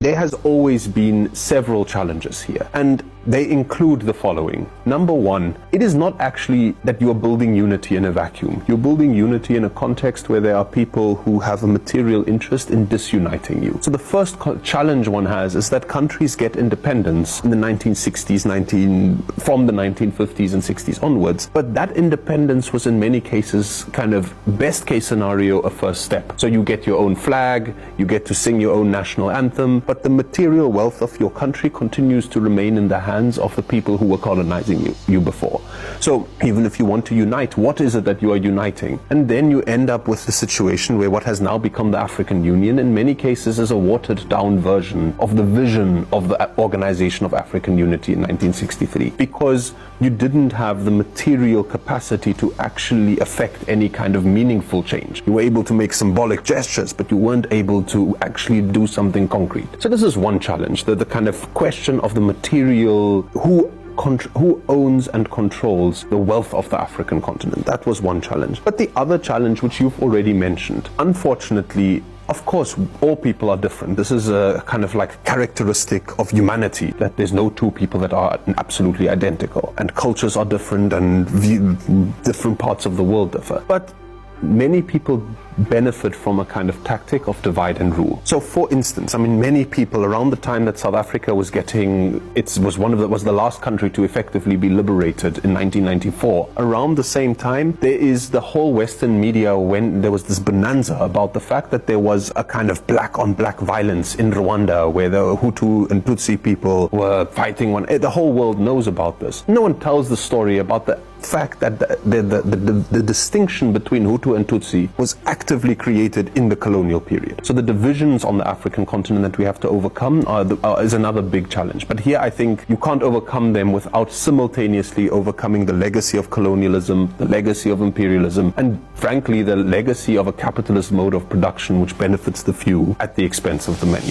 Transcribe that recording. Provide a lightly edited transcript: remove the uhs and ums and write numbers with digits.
There has always been several challenges here, and they include the following. Number one, it is not actually that you are building unity in a vacuum. You're building unity in a context where there are people who have a material interest in disuniting you. So the first challenge one has is that countries get independence in the 1960s, from the 1950s and 60s onwards, but that independence was in many cases kind of best case scenario a first step. So you get your own flag, you get to sing your own national anthem, but the material wealth of your country continues to remain in the hands of the people who were colonizing you before. So even if you want to unite, what is it that you are uniting? And then you end up with the situation where what has now become the African Union in many cases is a watered down version of the vision of the Organization of African Unity in 1963, because you didn't have the material capacity to actually affect any kind of meaningful change. You were able to make symbolic gestures, but you weren't able to actually do something concrete. So this is one challenge, the kind of question of the material, who owns and controls the wealth of the African continent. That was one challenge. But the other challenge, which you've already mentioned, unfortunately, of course, all people are different. This is a kind of like characteristic of humanity, that there's no two people that are absolutely identical. And cultures are different, and different parts of the world differ. But many people benefit from a kind of tactic of divide and rule. So for instance, I mean, many people around the time that South Africa was was the last country to effectively be liberated in 1994. Around the same time, there is the whole Western media, when there was this bonanza about the fact that there was a kind of black on black violence in Rwanda, where the Hutu and Tutsi people were fighting one. The whole world knows about this. No one tells the story about the fact that the distinction between Hutu and Tutsi was actively created in the colonial period. So the divisions on the African continent that we have to overcome is another big challenge. But here I think you can't overcome them without simultaneously overcoming the legacy of colonialism, the legacy of imperialism, and frankly the legacy of a capitalist mode of production which benefits the few at the expense of the many.